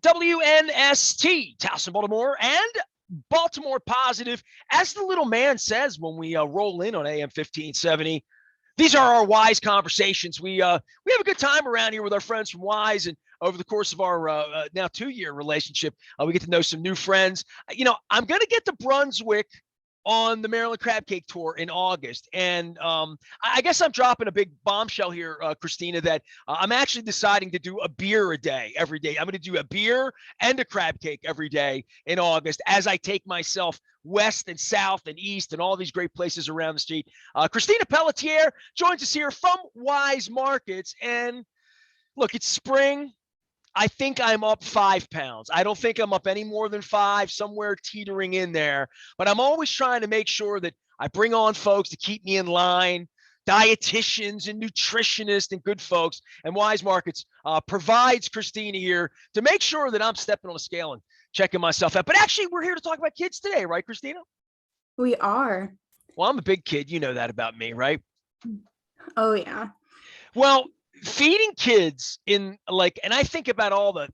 WNST, Towson, Baltimore, and Baltimore Positive. As the little man says when we roll in on AM 1570, these are our Weis conversations. We have a good time around here with our friends from Weis, and over the course of our now 2-year relationship, we get to know some new friends. I'm going to get to Brunswick on the Maryland Crab Cake Tour in August. And I guess I'm dropping a big bombshell here, Christina, that I'm actually deciding to do a beer a day every day. I'm going to do a beer and a crab cake every day in August as I take myself west and south and east and all these great places around the street. Christina Pelletier joins us here from Weis Markets. And look, it's spring. I think I'm up 5 pounds. I don't think I'm up any more than 5, somewhere teetering in there. But I'm always trying to make sure that I bring on folks to keep me in line, dietitians and nutritionists and good folks. And Weis Markets provides Christina here to make sure that I'm stepping on a scale and checking myself out. But actually, we're here to talk about kids today, right, Christina? We are. Well, I'm a big kid. You know that about me, right? Oh, yeah. Well, feeding kids and I think about all the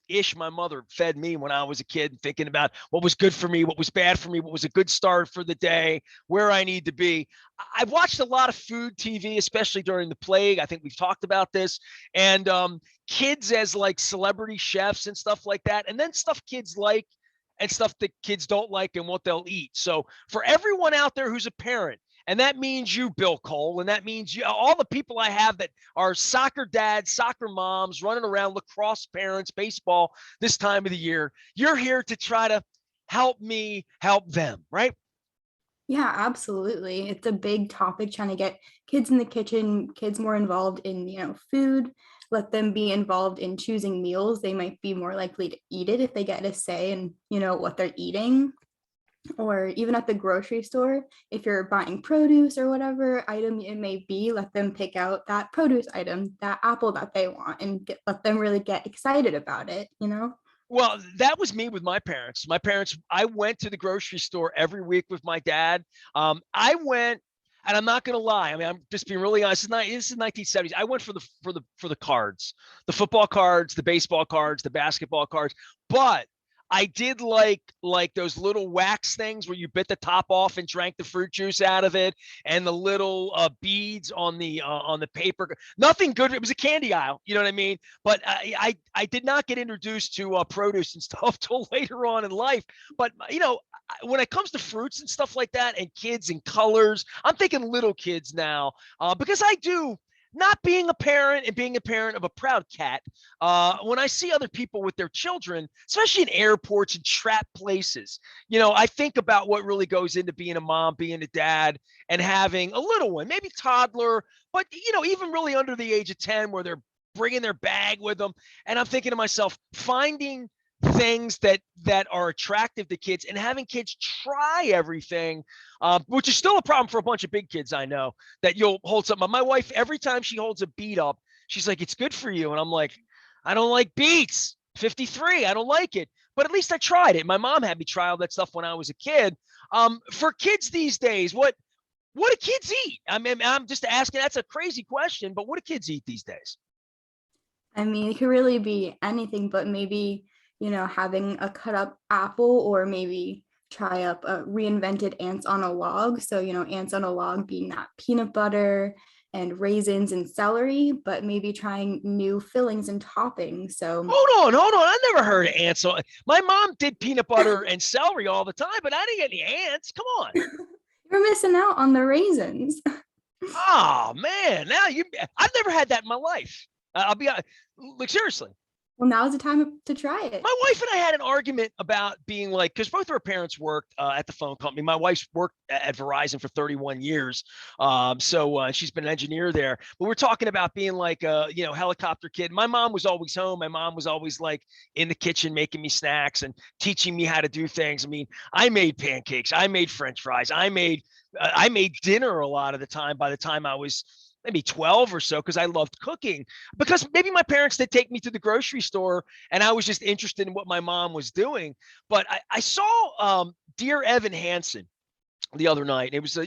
ish my mother fed me when I was a kid, and thinking about what was good for me, what was bad for me, what was a good start for the day, where I need to be. I've watched a lot of food TV, especially during the plague. I think we've talked about this, and kids as like celebrity chefs and stuff like that, and then stuff kids like and stuff that kids don't like and what they'll eat. So for everyone out there who's a parent, and that means you, Bill Cole, and that means you, all the people I have that are soccer dads, soccer moms, running around, lacrosse parents, baseball this time of the year. You're here to try to help me help them, right? Yeah, absolutely. It's a big topic trying to get kids in the kitchen, kids more involved in, food, let them be involved in choosing meals. They might be more likely to eat it if they get a say in, what they're eating. Or even at the grocery store, if you're buying produce or whatever item it may be, let them pick out that produce item, that apple that they want, and let them really get excited about it. Well, that was me with my parents. I went to the grocery store every week with my dad. I went, and I'm not going to lie. I mean, I'm just being really honest. This is 1970s. I went for the cards, the football cards, the baseball cards, the basketball cards. But I did like those little wax things where you bit the top off and drank the fruit juice out of it, and the little beads on the paper. Nothing good. It was a candy aisle, you know what I mean? But I did not get introduced to produce and stuff till later on in life. But when it comes to fruits and stuff like that, and kids and colors, I'm thinking little kids now, because I do. Not being a parent and being a parent of a proud cat, when I see other people with their children, especially in airports and trap places, I think about what really goes into being a mom, being a dad, and having a little one, maybe toddler, but, even really under the age of 10, where they're bringing their bag with them. And I'm thinking to myself, finding things that are attractive to kids and having kids try everything, which is still a problem for a bunch of big kids. I know that you'll hold something. My wife, every time she holds a beet up, she's like, it's good for you. And I'm like, I don't like beets. 53. I don't like it. But at least I tried it. My mom had me try all that stuff when I was a kid. For kids these days, what do kids eat? I mean, I'm just asking. That's a crazy question, but what do kids eat these days? I mean, it could really be anything, but maybe having a cut up apple, or maybe try up a reinvented ants on a log. So, ants on a log being that peanut butter and raisins and celery, but maybe trying new fillings and toppings. So Hold on. I never heard of ants. My mom did peanut butter and celery all the time, but I didn't get any ants. Come on. you're missing out on the raisins. Oh man, I've never had that in my life. I'll be like, seriously. Well, now's the time to try it. My wife and I had an argument about being like, because both of our parents worked at the phone company. My wife's worked at Verizon for 31 years. So she's been an engineer there. But we're talking about being like a, helicopter kid. My mom was always home. My mom was always like in the kitchen making me snacks and teaching me how to do things. I mean, I made pancakes. I made French fries. I made dinner a lot of the time by the time I was maybe 12 or so, because I loved cooking, because maybe my parents did take me to the grocery store and I was just interested in what my mom was doing. But I saw Dear Evan Hansen the other night. It was a,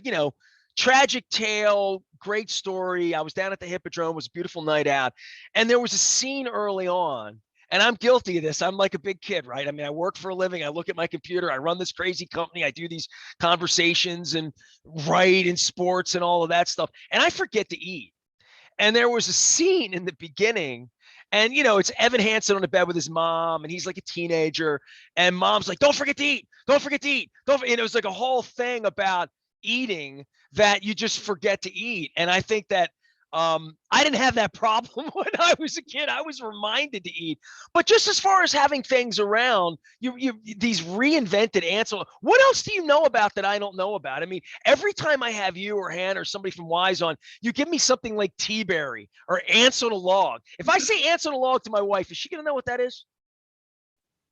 tragic tale, great story. I was down at the Hippodrome. It was a beautiful night out. And there was a scene early on. And I'm guilty of this. I'm like a big kid, right? I mean, I work for a living. I look at my computer. I run this crazy company. I do these conversations and write in sports and all of that stuff. And I forget to eat. And there was a scene in the beginning, and it's Evan Hansen on the bed with his mom, and he's like a teenager, and mom's like, "Don't forget to eat. Don't forget to eat." And it was like a whole thing about eating that you just forget to eat. And I think that I didn't have that problem when I was a kid. I was reminded to eat. But just as far as having things around, you these reinvented answers. What else do you know about that I don't know about? I mean, every time I have you or Han or somebody from Weis on, you give me something like tea berry or ants on a log. If I say ants on a log to my wife, is she going to know what that is?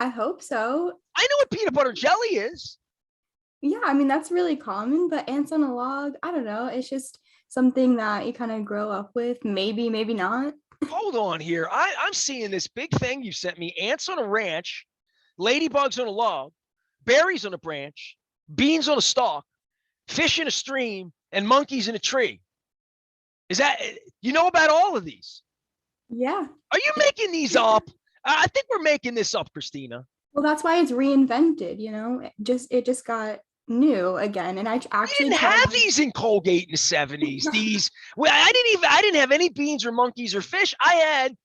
I hope so. I know what peanut butter jelly is. Yeah, I mean, that's really common, but ants on a log, I don't know. It's just something that you kind of grow up with. Maybe, maybe not. Hold on here. I'm seeing this big thing you sent me. Ants on a ranch, ladybugs on a log, berries on a branch, beans on a stalk, fish in a stream, and monkeys in a tree. Is that, you know about all of these? Yeah. Are you making these up? I think we're making this up, Christina. Well, that's why it's reinvented, it just got new again. And I We actually didn't tried. have these in Colgate in the 70s. Well, I didn't have any beans or monkeys or fish. I had,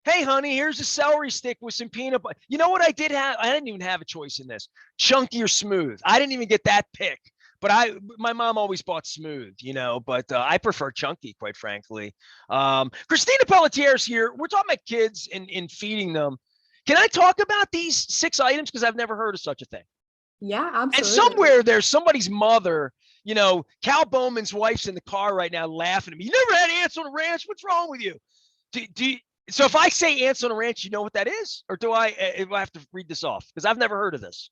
hey, honey, here's a celery stick with some peanut butter. You know what I did have? I didn't even have a choice in this. Chunky or smooth. I didn't even get that pick. But my mom always bought smooth, but I prefer chunky, quite frankly. Christina Pelletier is here. We're talking about kids and feeding them. Can I talk about these 6 items? Because I've never heard of such a thing. Yeah, And absolutely. somewhere there's somebody's mother, Cal Bowman's wife's in the car right now laughing at me. You never had ants on a ranch? What's wrong with you? So if I say ants on a ranch, you know what that is? Or do I have to read this off? Because I've never heard of this.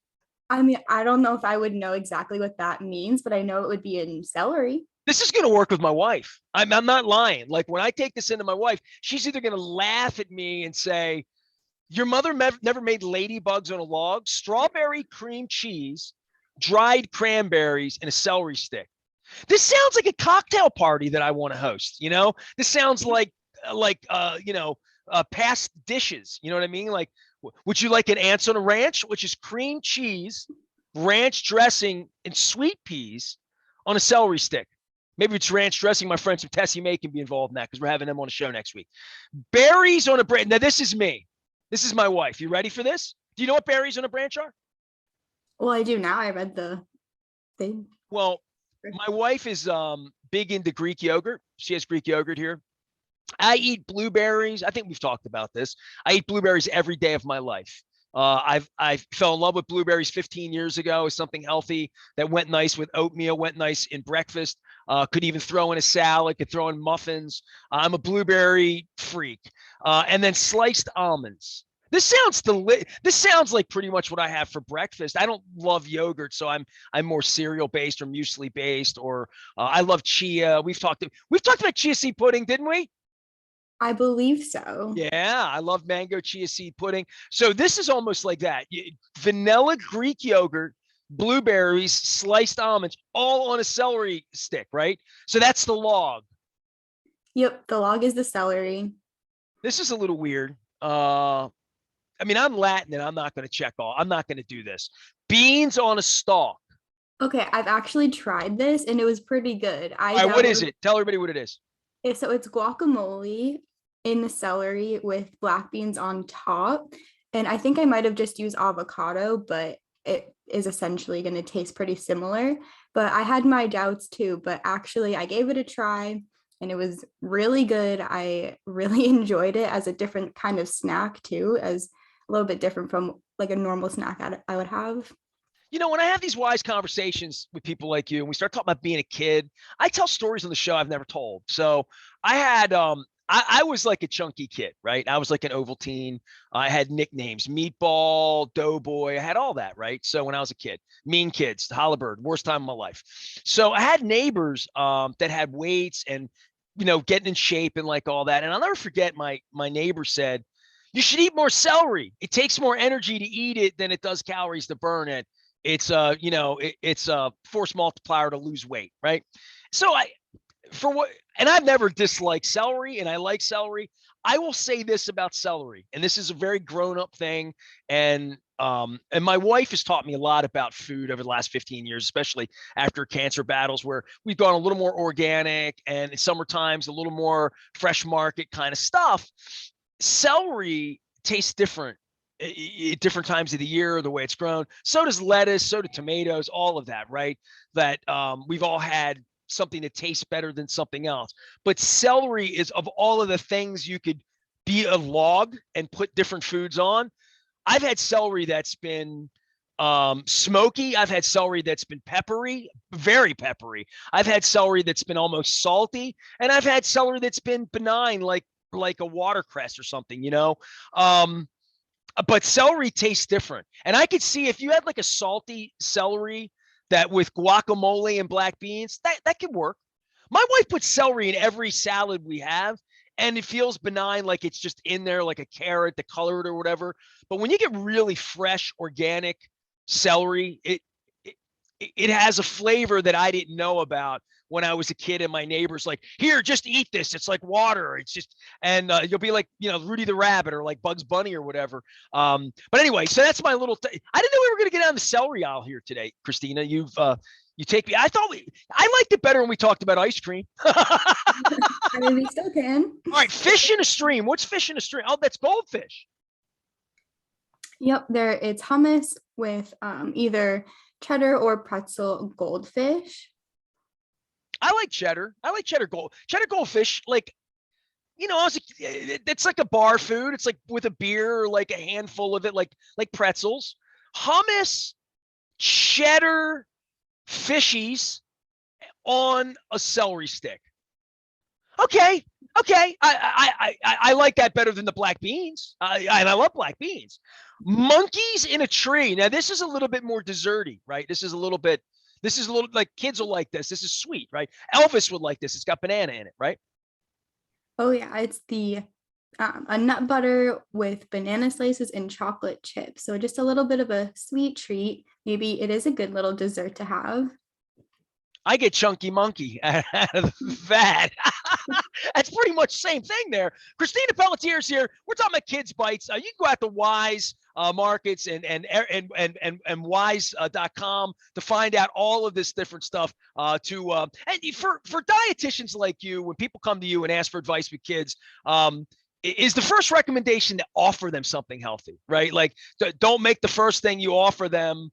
I mean, I don't know if I would know exactly what that means, but I know it would be in celery. This is going to work with my wife. I'm not lying. Like when I take this into my wife, she's either going to laugh at me and say, your mother never made ladybugs on a log, strawberry cream cheese, dried cranberries, and a celery stick. This sounds like a cocktail party that I want to host. This sounds like past dishes. You know what I mean? Like, would you like an ants on a ranch, which is cream cheese, ranch dressing, and sweet peas on a celery stick? Maybe it's ranch dressing. My friends from Tessie May can be involved in that because we're having them on the show next week. Berries on a branch. Now, this is me. This is my wife. You ready for this? Do you know what berries on a branch are? Well, I do now. I read the thing. Well, my wife is big into Greek yogurt. She has Greek yogurt here. I eat blueberries. I think we've talked about this. I eat blueberries every day of my life. I fell in love with blueberries 15 years ago as something healthy that went nice with oatmeal, went nice in breakfast. Could even throw in a salad, could throw in muffins. I'm a blueberry freak. And then sliced almonds. This sounds like pretty much what I have for breakfast. I don't love yogurt, so I'm more cereal based or muesli based, or I love chia. We've talked about chia seed pudding, didn't we? I believe so. Yeah, I love mango chia seed pudding. So this is almost like that. Vanilla Greek yogurt, blueberries, sliced almonds, all on a celery stick, right? So that's the log. Yep, the log is the celery. This is a little weird. I mean, I'm Latin and I'm not going to check all. I'm not going to do this. Beans on a stalk. Okay, I've actually tried this and it was pretty good. I All right, what is downloaded it? Tell everybody what it is. so it's guacamole in the celery with black beans on top. And I think I might have just used avocado, but it is essentially going to taste pretty similar. But I had my doubts too, but actually I gave it a try and it was really good. I really enjoyed it as a different kind of snack too, as a little bit different from like a normal snack I would have. When I have these wise conversations with people like you and we start talking about being a kid, I tell stories on the show I've never told. So I had I was like a chunky kid, right? I was like an Ovaltine. I had nicknames, Meatball, Doughboy. I had all that, right? So when I was a kid, Mean Kids, Hollabird, worst time of my life. So I had neighbors that had weights and getting in shape and like all that. And I'll never forget my neighbor said, you should eat more celery. It takes more energy to eat it than it does calories to burn it. It's a force multiplier to lose weight, right? So and I've never disliked celery and I like celery. I will say this about celery, and this is a very grown-up thing, and my wife has taught me a lot about food over the last 15 years, especially after cancer battles, where we've gone a little more organic and in summer times a little more fresh market kind of stuff. Celery tastes different at different times of the year, the way it's grown. So does lettuce, so do tomatoes, all of that, right? That we've all had something that tastes better than something else. But celery is, of all of the things you could be a log and put different foods on. I've had celery that's been smoky. I've had celery that's been peppery, very peppery. I've had celery that's been almost salty, and I've had celery that's been benign, like a watercress or something, you know. Um, but celery tastes different. And I could see if you had like a salty celery that with guacamole and black beans, that could work. My wife puts celery in every salad we have, and it feels benign, like it's just in there, like a carrot, the colored or whatever. But when you get really fresh, organic celery, it it has a flavor that I didn't know about when I was a kid, and my neighbors like, here, just eat this. It's like water. It's just, and you'll be like, you know, Rudy the Rabbit or like Bugs Bunny or whatever. But anyway, so that's my little. I didn't know we were going to get on the celery aisle here today, Christina. You take me. I liked it better when we talked about ice cream. All I mean, we still can. right, fish in a stream. What's fish in a stream? Oh, that's goldfish. Yep, it's hummus with either cheddar or pretzel goldfish. I like cheddar. I like cheddar goldfish. Like, you know, it's like a bar food. It's like with a beer or like a handful of it, like pretzels. Hummus, cheddar, fishies on a celery stick. Okay, okay. I like that better than the black beans. And I love black beans. Monkeys in a tree. Now this is a little bit more desserty, right? This is a little bit. This is a little like kids will like this. This is sweet, right? Elvis would like this. It's got banana in it, right? Oh yeah, it's the a nut butter with banana slices and chocolate chips. So just a little bit of a sweet treat. Maybe it is a good little dessert to have. I get chunky monkey out of that. That's pretty much the same thing there. Christina Pelletier's here. We're talking about kids bites. You can go out to Weis markets and Weis.com to find out all of this different stuff. And for dietitians like you, when people come to you and ask for advice with kids, is the first recommendation to offer them something healthy, right? Like, don't make the first thing you offer them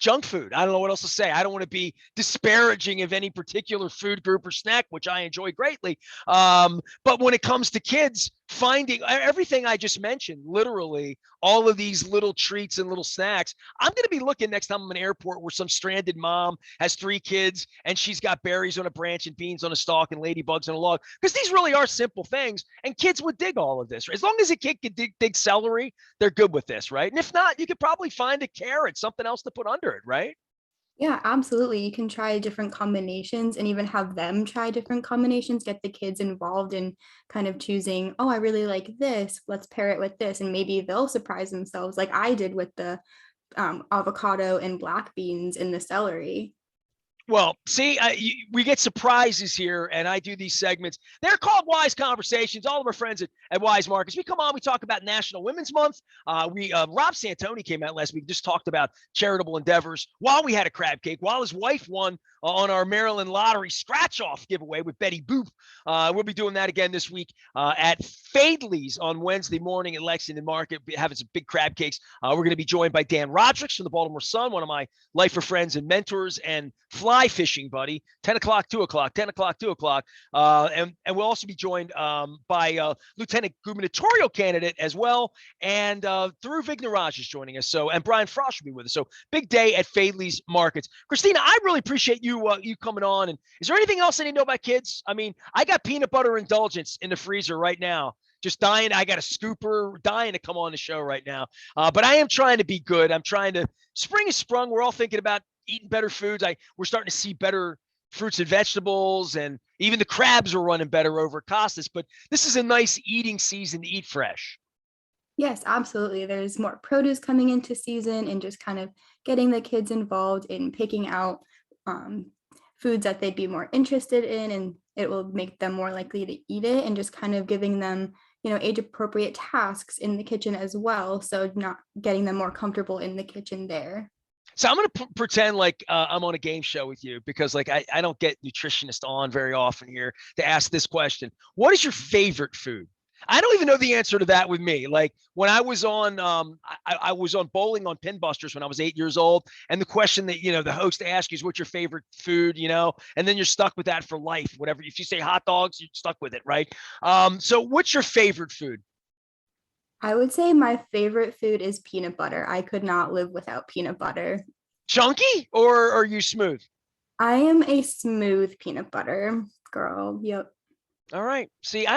junk food. I don't know what else to say. I don't want to be disparaging of any particular food group or snack, which I enjoy greatly. But when it comes to kids, finding everything I just mentioned, literally all of these little treats and little snacks, I'm going to be looking next time I'm in an airport where some stranded mom has 3 kids and she's got berries on a branch and beans on a stalk and ladybugs on a log, because these really are simple things and kids would dig all of this. As long as a kid can dig celery, they're good with this, right? And if not, you could probably find a carrot, something else to put under it, right? Yeah, absolutely. You can try different combinations and even have them try different combinations, get the kids involved in kind of choosing, oh, I really like this. Let's pair it with this. And maybe they'll surprise themselves, like I did with the avocado and black beans in the celery. Well, see, we get surprises here, and I do these segments. They're called Wise Conversations. All of our friends at Wise Markets, we come on, we talk about National Women's Month. Rob Santoni came out last week, just talked about charitable endeavors while we had a crab cake, while his wife won on our Maryland Lottery scratch-off giveaway with Betty Boop. We'll be doing that again this week at Fadley's on Wednesday morning at Lexington Market, having some big crab cakes. We're going to be joined by Dan Rodricks from the Baltimore Sun, one of my lifer friends and mentors and fly fishing buddy. 10 o'clock, 2 o'clock, 10 o'clock, 2 o'clock. And we'll also be joined by Lieutenant gubernatorial candidate as well. And Dhruv Vignaraj is joining us. So, and Brian Frost will be with us. So big day at Fadley's Markets. Christina, I really appreciate you coming on. And is there anything else I need to know about kids? I mean, I got peanut butter indulgence in the freezer right now. Just dying. I got a scooper dying to come on the show right now. But I am trying to be good. I'm trying to. Spring is sprung. We're all thinking about eating better foods. We're starting to see better fruits and vegetables, and even the crabs are running better over at Costas. But this is a nice eating season to eat fresh. Yes, absolutely. There's more produce coming into season and just kind of getting the kids involved in picking out foods that they'd be more interested in, and it will make them more likely to eat it, and just kind of giving them, age appropriate tasks in the kitchen as well. So not getting them more comfortable in the kitchen there. So I'm going to pretend like I'm on a game show with you because like I don't get nutritionists on very often here to ask this question. What is your favorite food? I don't even know the answer to that with me. Like when I was on, I was on bowling on Pinbusters when I was 8 years old. And the question that, the host asks you is what's your favorite food, and then you're stuck with that for life, whatever. If you say hot dogs, you're stuck with it. Right. So what's your favorite food? I would say my favorite food is peanut butter. I could not live without peanut butter. Chunky or are you smooth? I am a smooth peanut butter girl. Yep. All right. See,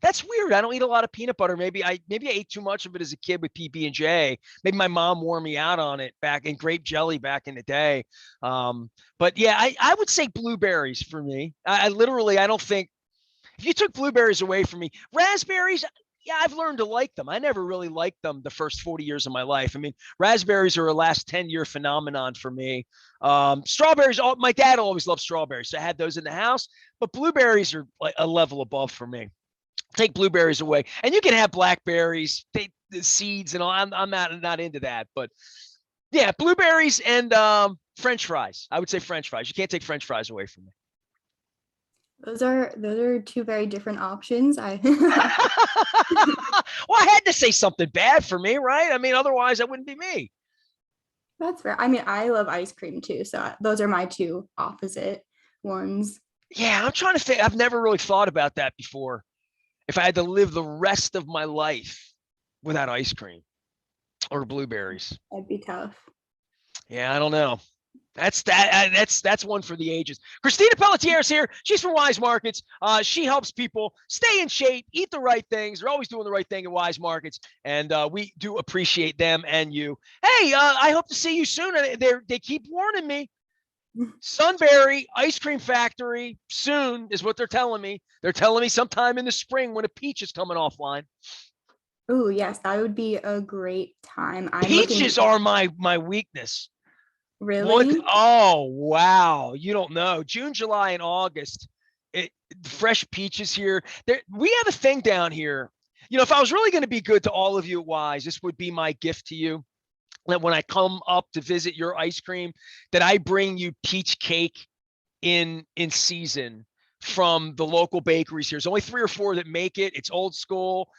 that's weird. I don't eat a lot of peanut butter. Maybe I ate too much of it as a kid with PB&J. Maybe my mom wore me out on it back in grape jelly back in the day. But yeah, I would say blueberries for me. I literally, I don't think if you took blueberries away from me, raspberries, yeah, I've learned to like them. I never really liked them the first 40 years of my life. I mean, raspberries are a last 10-year phenomenon for me. Strawberries, my dad always loved strawberries, so I had those in the house. But blueberries are like a level above for me. Take blueberries away, and you can have blackberries, the seeds, and all. I'm not into that, but yeah, blueberries and French fries. I would say French fries. You can't take French fries away from me. Those are two very different options. I Well, I had to say something bad for me, right? I mean, otherwise I wouldn't be me. That's fair. I mean, I love ice cream too, so those are my two opposite ones. Yeah, I'm trying to think. I've never really thought about that before. If I had to live the rest of my life without ice cream or blueberries. That'd be tough. Yeah, I don't know. That's one for the ages. Christina Pelletier is here. She's from Weis Markets. She helps people stay in shape, eat the right things. They're always doing the right thing at Weis Markets, and we do appreciate them and you. Hey, I hope to see you soon. They keep warning me. Sunbury Ice Cream Factory soon is what they're telling me. They're telling me sometime in the spring when a peach is coming offline. Oh, yes, that would be a great time. Peaches are my weakness. Really? Oh, wow. You don't know. June, July, and August, fresh peaches here. We have a thing down here. If I was really going to be good to all of you at Wise, this would be my gift to you. That when I come up to visit your ice cream, that I bring you peach cake in season from the local bakeries here. There's only 3 or 4 that make it. It's old school.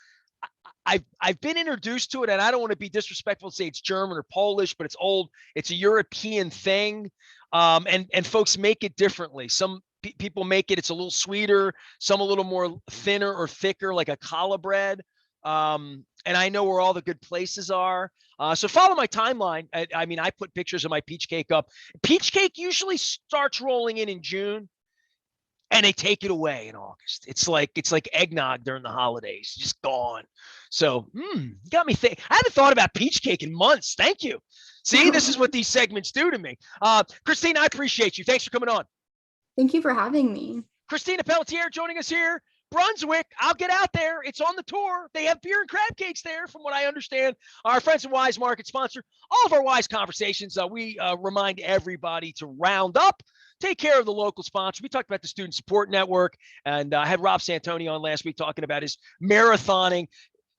I've been introduced to it, and I don't want to be disrespectful to say it's German or Polish, but it's old. It's a European thing, and folks make it differently. Some people make it; it's a little sweeter. Some a little more thinner or thicker, like a challah bread. And I know where all the good places are. So follow my timeline. I mean, I put pictures of my peach cake up. Peach cake usually starts rolling in June. And they take it away in August. It's like eggnog during the holidays, just gone. So, you got me think. I haven't thought about peach cake in months. Thank you. See, this is what these segments do to me. Christina, I appreciate you. Thanks for coming on. Thank you for having me. Christina Pelletier joining us here. Brunswick, I'll get out there. It's on the tour. They have beer and crab cakes there, from what I understand. Our friends at Weis Market sponsor all of our Weis conversations. We remind everybody to round up. Take care of the local sponsor. We talked about the Student Support Network, and I had Rob Santoni on last week talking about his marathoning.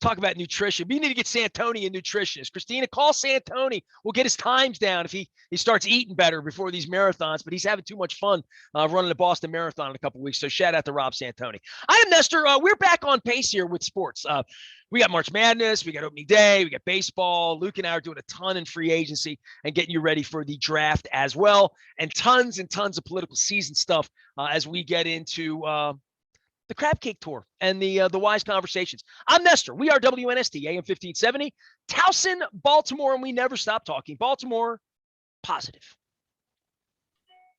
Talk about nutrition. We need to get Santoni a nutritionist. Christina, call Santoni. We'll get his times down if he starts eating better before these marathons, but he's having too much fun running the Boston Marathon in a couple of weeks. So shout out to Rob Santoni. I am Nestor. We're back on pace here with sports. We got March Madness. We got opening day. We got baseball. Luke and I are doing a ton in free agency and getting you ready for the draft as well. And tons of political season stuff as we get into the Crab Cake Tour and the Weis Conversations. I'm Nestor. We are WNST, AM 1570, Towson, Baltimore, and we never stop talking Baltimore positive.